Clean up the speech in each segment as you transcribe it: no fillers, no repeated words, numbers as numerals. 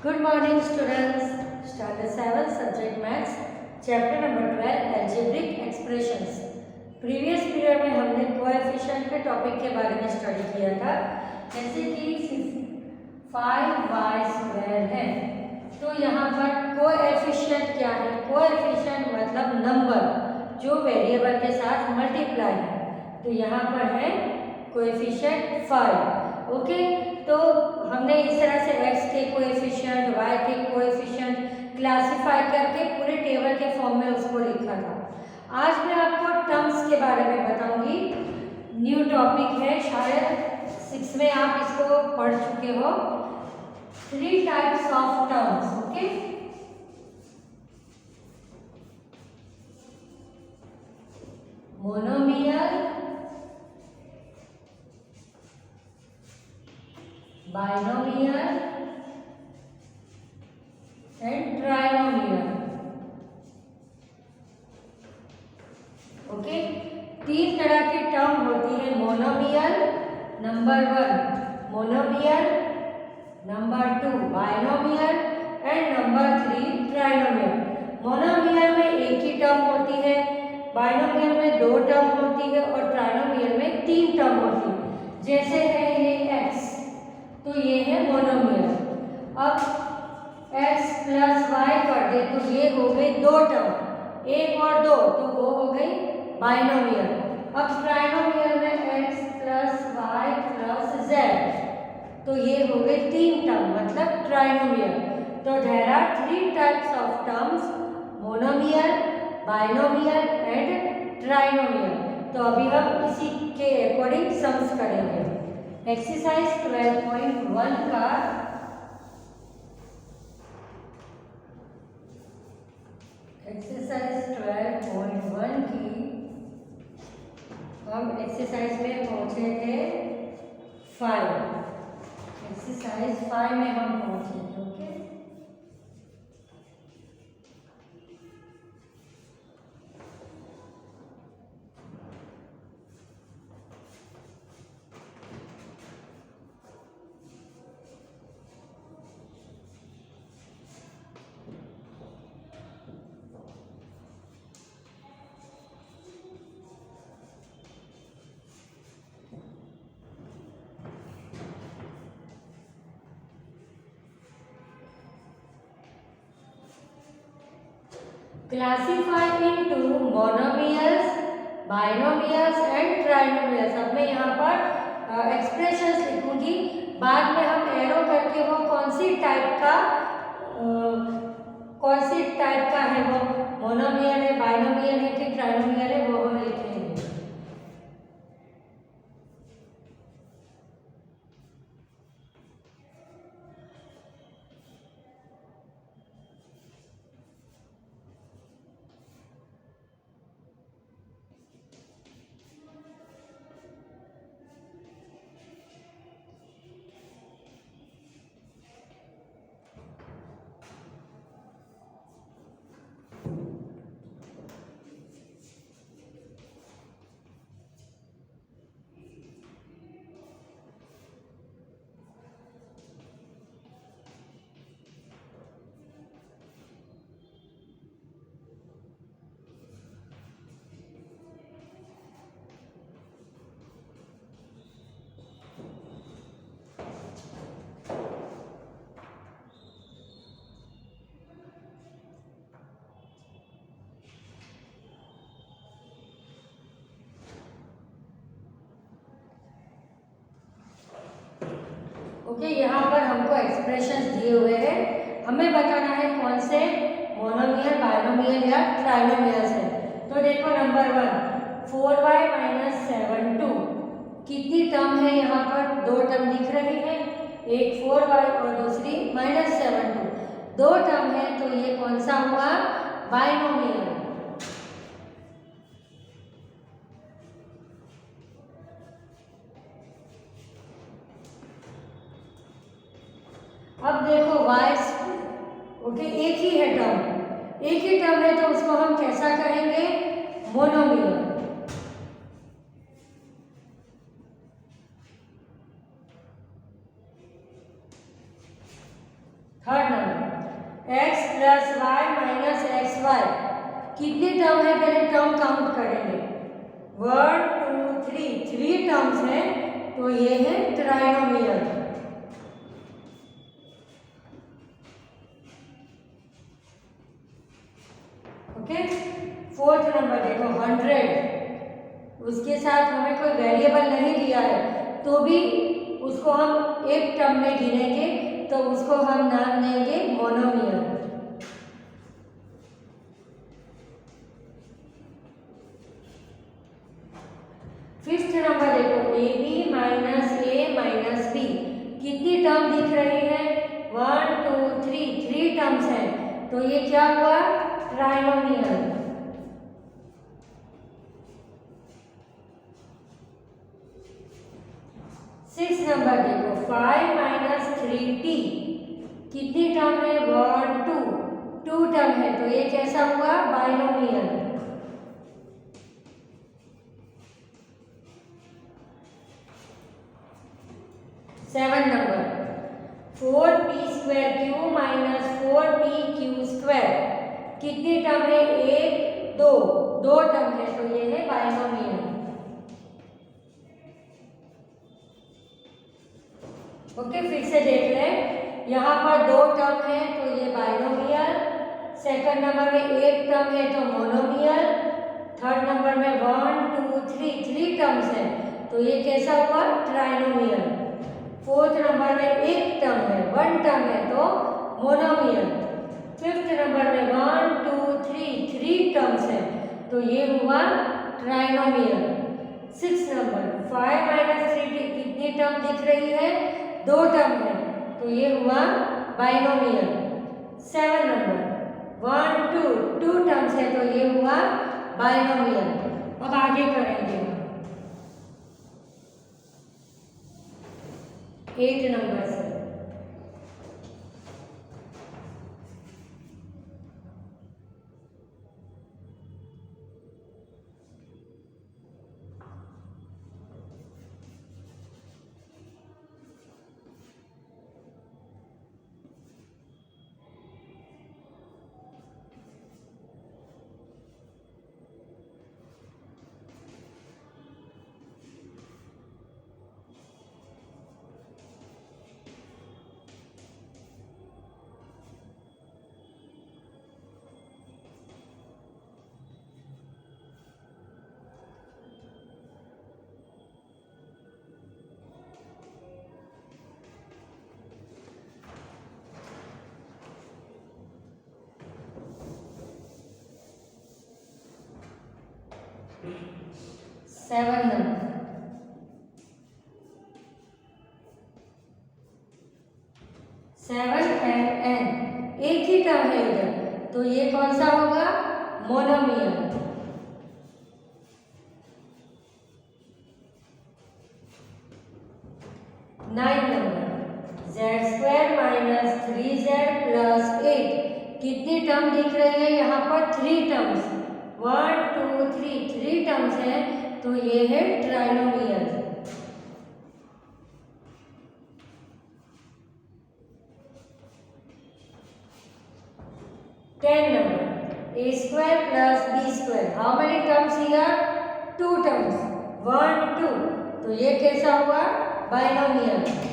Good morning students. Standard 7 subject maths chapter number 12 algebraic expressions. Previous period में हमने coefficient के topic के बारे में स्टडी किया था, जैसे कि 5y² है। तो यहाँ पर कोएफिशिएंट क्या है? कोएफिशिएंट मतलब नंबर जो वेरिएबल के साथ मल्टीप्लाई है। तो यहाँ पर है कोएफिशिएंट 5। ओके, तो हमने इस तरह से x के कोएफिशिएंट, y के कोएफिशिएंट क्लासिफाई करके पूरे टेबल के फॉर्म में उसको लिखा था। आज मैं आपको टर्म्स के बारे में बताऊंगी। न्यू टॉपिक है, शायद 6 में आप इसको पढ़ चुके हो। 3 types of terms. Okay, monomial, binomial and trinomial. Okay, 3 तरह की टर्म होती है। Monomial number 1, monomial number 2, binomial and number 3 trinomial. Monomial में एक ही टर्म होती है, बाइनोमियल में 2 टर्म होती है और ट्राइनोमियल में 3 टर्म होती है। जैसे है ये x, तो ये है मोनोमियल। अब x प्लस वाई कर दे तो ये हो गई 2 टर्म, 1 और 2, तो वो हो गई बाइनोमियल। अब ट्राइनोमियल में x plus y plus z, तो ये हो गई 3 टर्म, मतलब ट्राइनोमियल। तो there are 3 types of terms, monomial, binomial and trinomial. तो अभी हम इसी के अकॉर्डिंग सम्स करेंगे। एक्सरसाइज 12.1 का एक्सरसाइज 12.1 की हम एक्सरसाइज में पहुंचे थे 5। एक्सरसाइज 5 में हम पहुंचे थे। Okay, classify into monomials, binomials and trinomials. अब मैं यहाँ पर एक्सप्रेशंस लिखूंगी, बाद में हम एरो करके वो कौन सी टाइप का है, वो मोनोमियल है, बाइनोमियल है कि ट्राइनोमियल है, वो हम लिखेंगे। ओके, यहाँ पर हमको एक्सप्रेशंस दिए हुए हैं, हमें बताना है कौन से मोनोमियल, बाइनोमियल या ट्राइनोमियल्स है। तो देखो नंबर 1, 4y - 7 2। कितनी टर्म है यहाँ पर? 2 टर्म दिख रही है, एक 4y और दूसरी -7 2। 2 टर्म है, तो ये कौन सा हुआ? बाइनोमियल। अब देखो y, ओके, एक ही है तो उसको हम कैसा कहेंगे? Monomial. Third plus y minus x y. कितने टर्म है, पहले टर्म काउंट करेंगे। 1 2 3, 3 टर्म्स हैं, तो ये है ट्राइनोमियल। ओके, फोर्थ नंबर देखो 100, उसके साथ हमें कोई वेरिएबल नहीं दिया है तो भी उसको हम एक टर्म में गिनेंगे, तो उसको हम नाम देंगे मोनोमियल। फिफ्थ नंबर देखो a b minus a minus b. कितनी टर्म दिख रही है, 1 2 3, 3 टर्म्स हैं, तो ये क्या हुआ, ट्राइनोमियल। सिक्स नंबर देखो 5 माइनस 3t। कितनी टर्म है, 1 2, 2 टर्म है, तो ये कैसा हुआ, binomial. Seven number 4p² Q minus 4pq²। कितनी टर्म है, 1 2, 2 टर्म है, तो ये है बाइनोमियल। ओके, फिर से देख लें, यहाँ पर 2 टर्म है तो ये बाइनोमियल, सेकंड नंबर में 1 टर्म है तो मोनोमियल, थर्ड नंबर में 1 2 3, 3 टर्म्स है, तो ये कैसा हुआ, ट्राइनोमियल। फोर्थ नंबर में 1 टर्म है, 1 टर्म है, तो मोनोमियल। फिफ्थ नंबर में 1 2 3, 3 टर्म्स है, तो ये हुआ trinomial. Six number 5 minus 3t। कितनी टर्म दिख रही है, 2 टर्म है, तो ये हुआ बाइनोमियल। सेवन नंबर 1 2, 2 टर्म्स है, तो ये हुआ बाइनोमियल। अब आगे करेंगे 8 नंबर से। सेवन नंबर 7 एंड n, एक ही टर्म है इधर, तो ये कौन सा होगा, monomial. Nine number z² minus 3z plus 8। कितनी टर्म दिख रही है, यहाँ पर 3 टर्म्स, 1 2 3, 3 टर्म्स हैं, तो ये है trinomial. Ten number a² plus b²। How many terms here, 2 terms, 1 2, तो ये कैसा हुआ, binomial.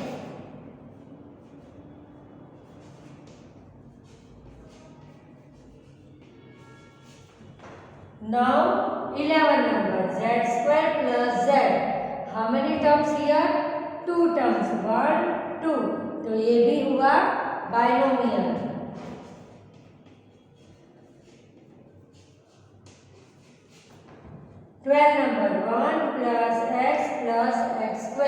Now 11 number z² plus z। How many terms here, 2 terms, 1 2, तो ये भी हुआ बाइनोमियल। 12 number 1 plus x²।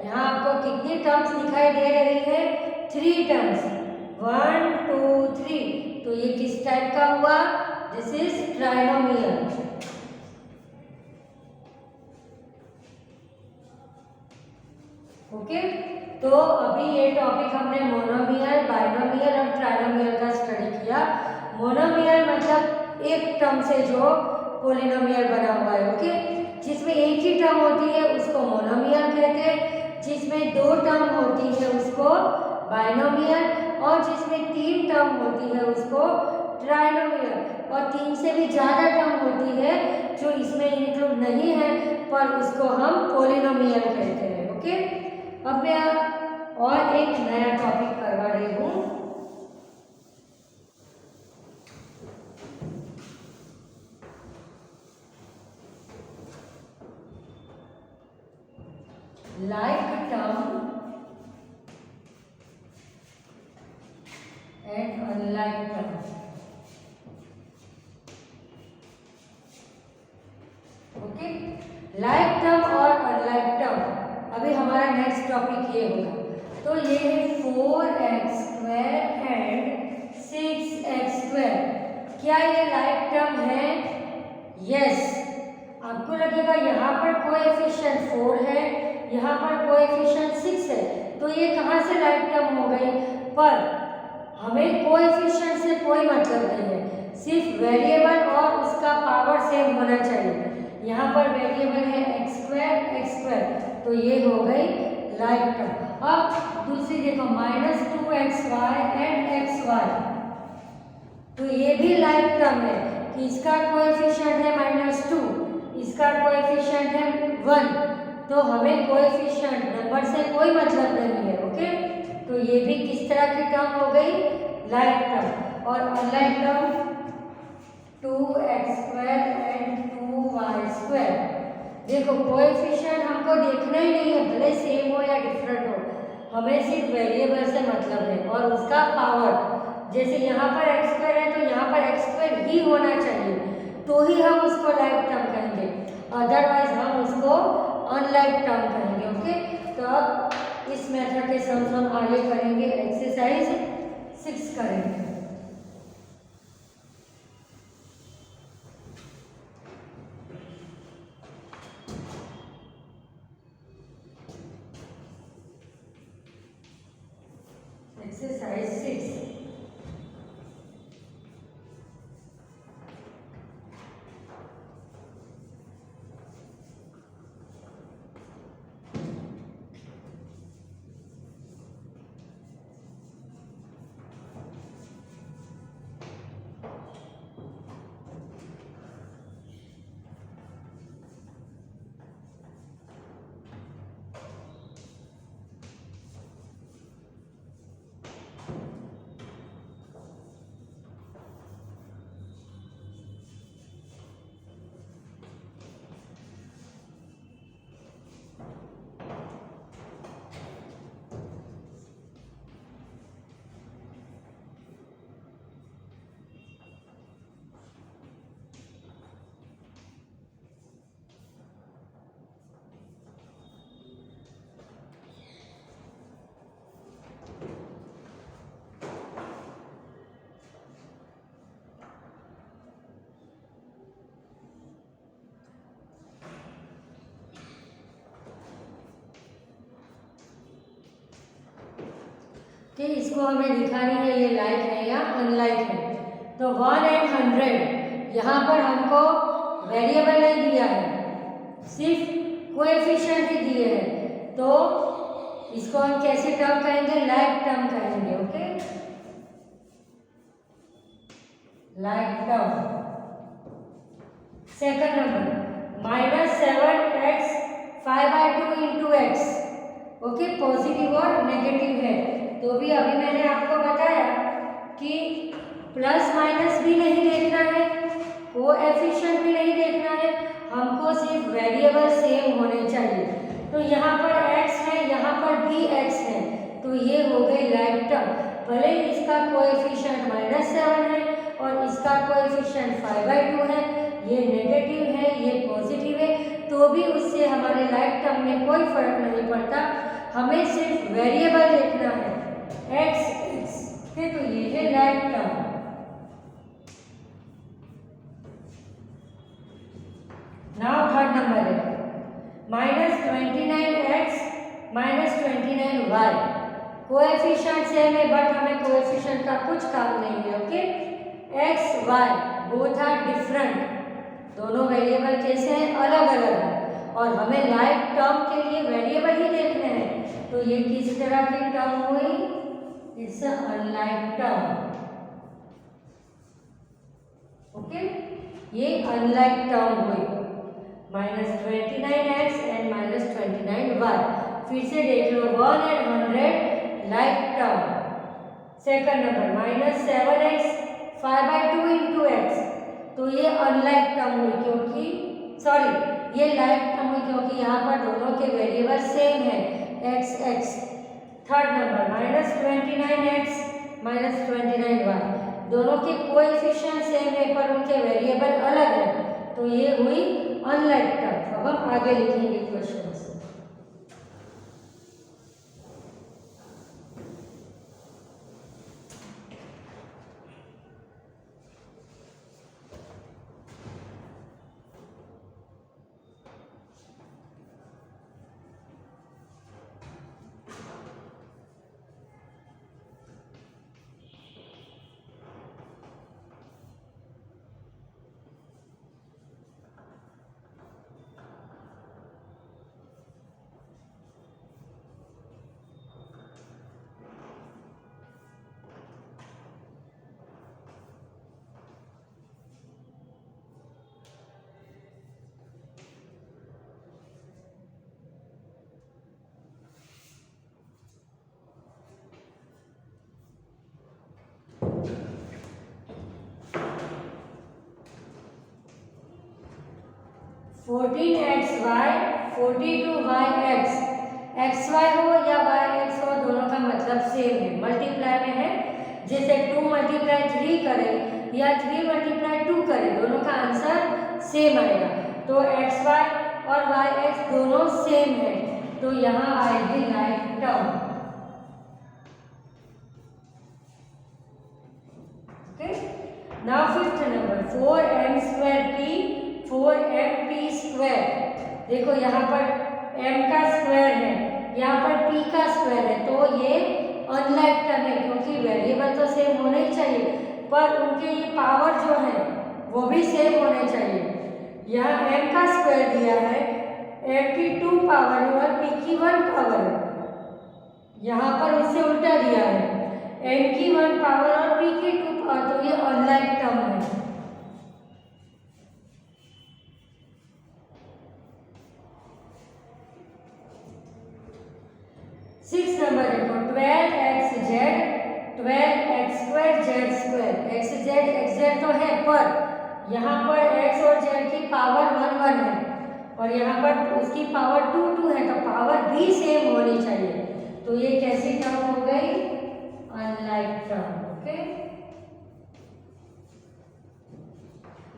यहाँ आपको कितनी टर्म्स दिखाई दे रही है, 3 टर्म्स, 1 2 3, तो ये किस टाइप का हुआ, दिस इज ट्राइनोमियल। ओके, तो अभी ये टॉपिक हमने मोनोमियल, बाइनोमियल और ट्राइनोमियल का स्टडी किया। मोनोमियल मतलब एक टर्म से जो पॉलिनोमियल बना हुआ है, ओके, जिसमें एक ही टर्म होती है उसको मोनोमियल कहते हैं, जिसमें 2 टर्म होती है उसको बाइनोमियल, और और जिसमें 3 टर्म होती है उसको ट्राइनोमियल, और 3 से भी ज़्यादा टर्म होती है जो इसमें इंक्लूड नहीं है पर उसको हम पॉलिनोमियल कहते हैं। ओके, अब मैं और एक नया टॉपिक करवा रही हूँ। like term and unlike term। Okay, like term और unlike term, अभी हमारा नेक्स्ट टॉपिक ये होगा। तो ये है 4x² एंड 6x²। क्या ये like term है? यस। आपको लगेगा यहाँ पर कोएफिशिएंट 4 है, यहाँ पर कोएफिशिएंट 6 है, तो ये कहाँ से लाइक टर्म हो गई? पर हमें कोएफिशिएंट से कोई मतलब नहीं है, सिर्फ वेरिएबल और उसका पावर सेम होना चाहिए। यहाँ पर वेरिएबल है x², तो ये हो गई लाइक टर्म। अब दूसरी देखो -2xy एंड xy, तो ये भी लाइक टर्म है कि इसका कोएफिशिएंट है -2, इसका कोएफिशिएंट है 1, तो हमें कोएफिशिएंट नंबर से कोई मतलब नहीं है। ओके, तो ये भी किस तरह की टर्म हो गई? Like term. और unlike term 2x² and 2y²। देखो कोएफिशिएंट हमको देखना ही नहीं है, भले सेम हो या डिफरेंट हो, हमें सिर्फ वेरिएबल से मतलब है और उसका पावर। जैसे यहाँ पर x² है तो यहाँ पर x² ही होना चाहिए, तो ही हम उसको लाइक टर्म कहेंगे, अदरवाइज हम उसको अनलाइक टर्म कहेंगे। ओके, तो अब इस मेथड के सम्स हम आगे करेंगे, एक्सरसाइज 6 करेंगे। एक्सरसाइज 6। कि इसको हमें दिखानी है ये लाइक है या अनलाइक है। तो 1 एंड 100 यहाँ पर हमको वेरिएबल नहीं दिया है, सिर्फ कोएफिशिएंट ही दिए हैं, तो इसको हम कैसे टर्म कहेंगे? लाइक टर्म कहेंगे। Okay, like term. Second number -7x 5/2 into x। Okay, positive और नेगेटिव है, तो भी अभी मैंने आपको बताया कि प्लस माइनस भी नहीं देखना है, कोएफिशिएंट भी नहीं देखना है, हमको सिर्फ वेरिएबल सेम होने चाहिए। तो यहाँ पर x है, यहाँ पर भी x है, तो ये हो गई लाइक टर्म। भले इसका कोएफिशिएंट -7 है और इसका कोएफिशिएंट 5/2 है, ये नेगेटिव है, ये पॉजिटिव है, तो भी उससे हमारे लाइक टर्म में कोई फर्क नहीं पड़ता, हमें सिर्फ वेरिएबल देखना है x। तो ये है like term. Now third number है -29x -29y। कोएफिशिएंट सेम है बट हमें कोएफिशिएंट का कुछ काम नहीं है। ओके, x y both are different, दोनों वेरिएबल कैसे हैं? अलग अलग है, और हमें लाइक टर्म के लिए वेरिएबल ही देखने हैं। तो ये किस तरह की टर्म हुई? It's a unlike term. Okay, ये अनलाइक टर्म हुई -29x एंड -29y। फिर से देख लो 1 and 100 like term. Second number -7x 5/2 into x, तो ये अनलाइक टर्म हुई क्योंकि सॉरी ये लाइक टर्म हुई क्योंकि यहाँ पर दोनों के वेरिएबल सेम है x x। Third number -29x -29y, दोनों के कोएफिशिएंट सेम है पर उनके वेरिएबल अलग है, तो ये हुई अनलाइक टर्म। अब हम आगे लिखेंगे क्वेश्चन। 14xy 42yx, xy हो या yx हो दोनों का मतलब सेम है, मल्टीप्लाई में है। जैसे 2 × 3 करें या 3 × 2 करें, दोनों का आंसर सेम आएगा। तो xy और yx दोनों सेम है, तो यहाँ आएगी like term. Okay, now fifth number 4m² 4mp²। देखो यहाँ पर m का स्क्वायर है, यहाँ पर p का स्क्वायर है, तो ये अनलाइक टर्म है क्योंकि वेरिएबल तो सेम होने ही चाहिए पर उनके ये पावर जो है वो भी सेम होने चाहिए। यहाँ m का स्क्वायर दिया है, m की 2 पावर है और p की 1 पावर है। यहाँ पर इससे उल्टा दिया है, m की 1 पावर और p की 2 पावर, तो ये अनलाइक टर्म है। सिक्स नंबर देखो 12xz 12x² z²। xz xz तो है पर यहाँ पर x और z की पावर 1 1 है और यहाँ पर उसकी पावर 2 2 है, तो पावर भी सेम होनी चाहिए। तो ये कैसी टर्म हो गई? Unlike term. ओके,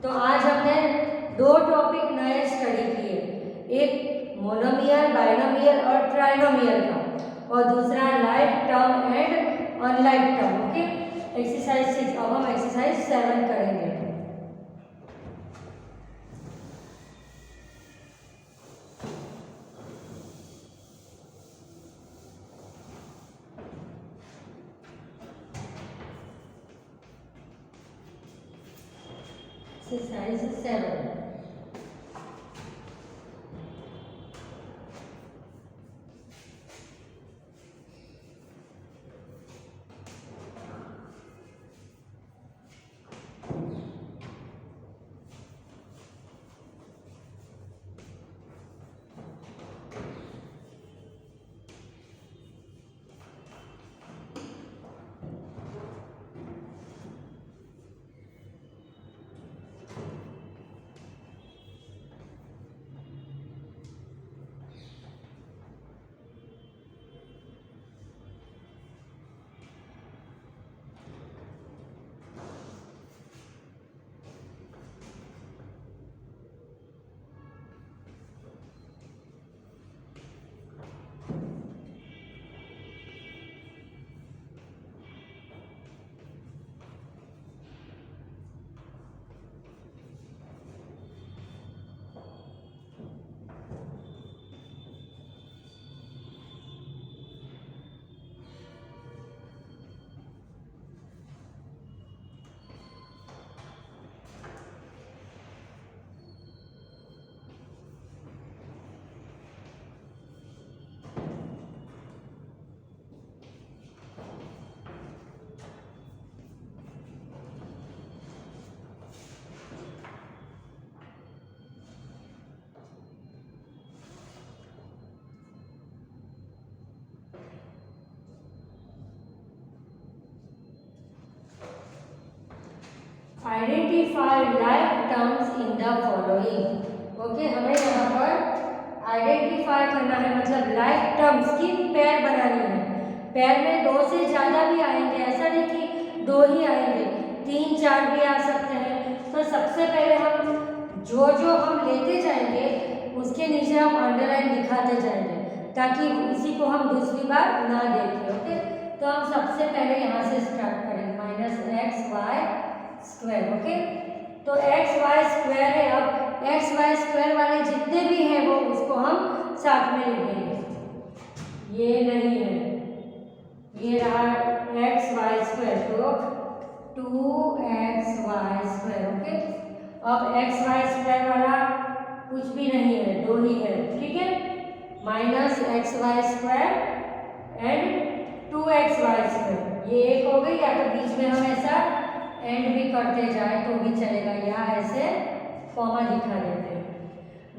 तो आज हमने 2 टॉपिक नए स्टडी किए, एक मोनोमियल, बाइनोमियल और ट्राइनोमियल का, और दूसरा like term and unlike term. Okay, exercise 6। अब हम एक्सरसाइज 7 करेंगे। Exercise 7। Identify like terms in the following. Okay, हमें यहाँ पर आइडेंटिफाई करना है, मतलब लाइक टर्म्स की पेयर बनानी है। पेयर में दो से ज़्यादा भी आएंगे, ऐसा नहीं कि दो ही आएंगे, 3 4 भी आ सकते हैं। तो सबसे पहले हम जो जो हम लेते जाएंगे उसके नीचे हम अंडरलाइन दिखाते जाएंगे, ताकि उसी को हम दूसरी बार ना देखें। ओके, तो हम सबसे पहले यहाँ से स्टार्ट करेंगे, minus x y square. Okay, तो एक्स वाई स्क्वायर है। अब एक्स वाई स्क्वायर वाले जितने भी हैं वो उसको हम साथ में लिखेंगे। ये नहीं है, ये रहा एक्स वाई स्क्वायर, तो 2x वाई स्क्वायर। ओके, अब एक्स वाई स्क्वायर वाला कुछ भी नहीं है, दो ही है, ठीक है। Minus x y square and 2x y square, ये एक हो गई। या तो बीच में हम ऐसा एंड भी करते जाए तो भी चलेगा, या ऐसे कॉमा दिखा देते हैं।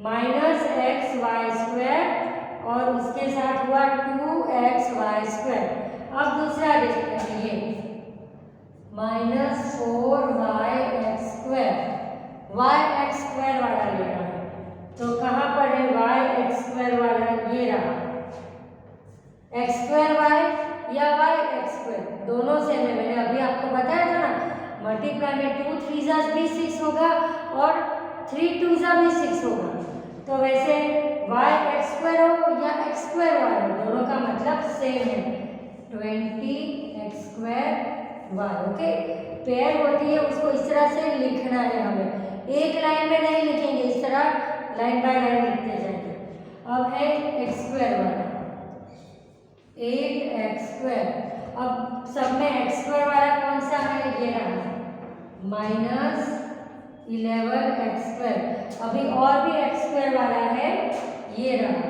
माइनस एक्स वाई स्क्वायर और उसके साथ हुआ 2x वाई स्क्वायर। अब दूसरा देखते हैं, ये minus 4y x square, y x square वाला लेना है। तो कहाँ पर है वाई एक्स स्क्वायर वाला? ये रहा, एक्स स्क्वायर वाई या वाई एक्स स्क्वायर, दोनों सेम है। मैंने अभी आपको बताया था ना, मल्टीप्लाई में 2 3 भी 6 होगा और 3 2 भी 6 होगा। तो वैसे वाई एक्स स्क्वायर हो या एक्स स्क्वायर वाई हो, दोनों का मतलब सेम है, 20 x square y. Okay, pair होती है, उसको इस तरह से लिखना है हमें, एक लाइन में नहीं लिखेंगे, इस तरह लाइन बाय लाइन लिखते जाएंगे। अब है एक्स स्क्वायर वाला 8 एक्स स्क्वायर। अब सब में एक्स स्क्वायर वाला कौन सा है? ये रहा, माइनस 11 एक्स स्क्वायर। अभी और भी एक्स स्क्वायर वाला है, ये रहा,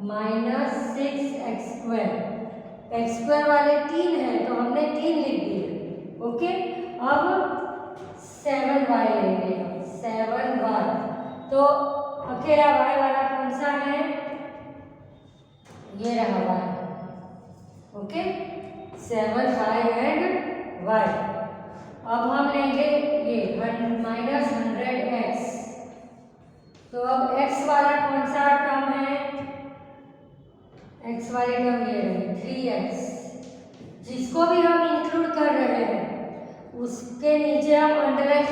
minus 6 x square. X square वाले 3 हैं तो हमने 3 लिख दिए। ओके, अब 7y लेंगे हम, 7y। तो अकेला y वाला कौन सा है? ये रहा y। Okay, 7y and y। अब हम लेंगे ये माइनस 100x। तो अब x वाला कौन सा टर्म है? x वाले टर्म ये है 3x। जिसको भी हम इंक्लूड कर रहे हैं उसके नीचे हम अंडरलाइन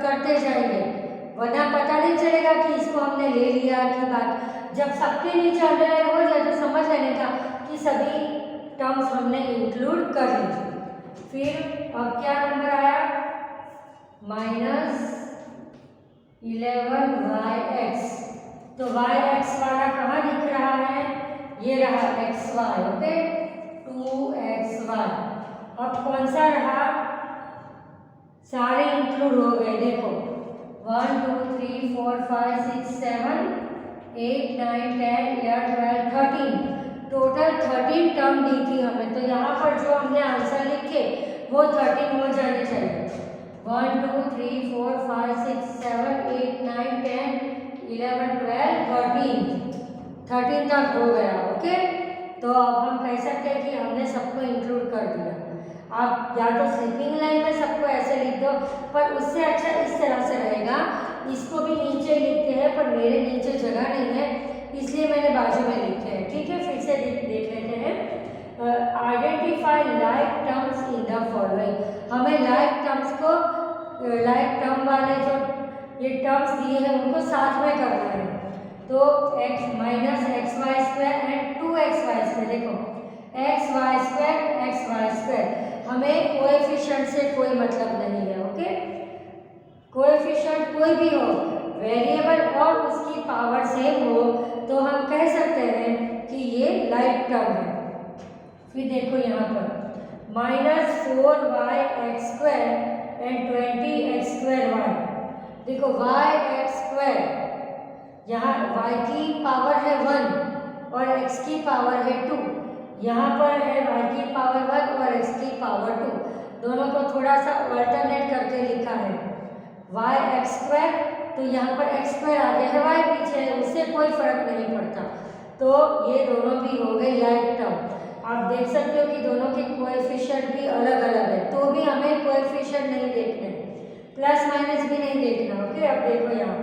करते जाएंगे, वरना पता नहीं चलेगा कि इसको हमने ले लिया कि बात। जब सबके नीचे अंडरलाइन हो जाए तो समझ लेने का कि सभी टर्म्स हमने इंक्लूड कर ली। फिर अब क्या नंबर आया? Minus 11yx। तो yx वाला कहाँ दिख रहा है? ये रहा xy। Okay, 2xy। अब कौन सा रहा? सारे इंक्लूड हो गए, देखो 1 2 3 4 5 6 7 8 9 10 11 12 13, टोटल 13 टर्म दी थी हमें। तो यहाँ पर जो हमने आंसर लिखे वो 13 हो जाने चाहिए। 1 2 3 4 5 6 7 8 9 10 11 12 13 तक हो गया। ओके, तो अब हम कह सकते हैं कि हमने सबको इंक्लूड कर दिया। आप या तो स्लीपिंग लाइन में सबको ऐसे लिख दो, पर उससे अच्छा इस तरह से रहेगा, इसको भी नीचे लिखते हैं पर मेरे नीचे जगह नहीं है इसलिए मैंने बाजू में लिखे हैं। ठीक है, फिर से देख लेते हैं। Identify like terms in the following. हमें लाइक टर्म्स को, लाइक टर्म वाले जो ये टर्म्स दिए हैं उनको साथ में करना है। तो x minus x y square and 2x y square. देखो एक्स वाई स्क्वायर, हमें कोएफिशिएंट से कोई मतलब नहीं है। ओके, कोएफिशिएंट कोई भी हो, वेरिएबल और उसकी पावर सेम हो तो हम कह सकते हैं कि ये लाइक टर्म है। फिर देखो यहाँ पर minus 4y x square and 20x square y. देखो y एक्स स्क्वायर, यहाँ y की पावर है 1 और x की पावर है 2, यहाँ पर है y की पावर 1 और x की पावर 2। दोनों को थोड़ा सा अल्टरनेट करके लिखा है। y एक्स स्क्वायर, तो यहाँ पर x स्क्वायर आगे है, y पीछे है, उससे कोई फर्क नहीं पड़ता। तो ये दोनों भी हो गए लाइक टर्म। आप देख सकते हो कि दोनों के कोएफिशिएंट भी अलग अलग है, तो भी हमें कोएफिशिएंट नहीं देखने, प्लस देखो यहाँ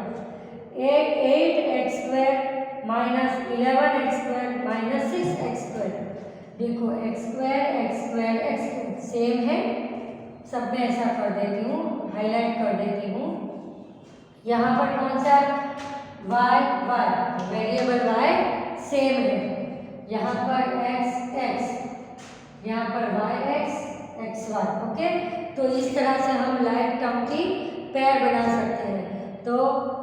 8x² minus 11x² minus 6x²। देखो x² सेम है, सब में ऐसा कर देती हूँ, हाईलाइट कर देती हूँ। यहाँ पर कौन सा y वेरिएबल y सेम है, यहाँ पर x, यहाँ पर xy। ओके, तो इस तरह से हम लाइक टर्म की पेयर बना सकते हैं। तो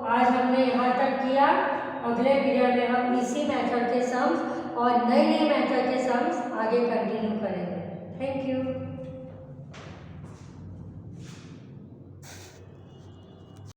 आज हमने यहाँ तक किया, अगले पीरियड में हम इसी मेथड के सम्स और नए मेथड के सम्स आगे कंटिन्यू करेंगे। Thank you.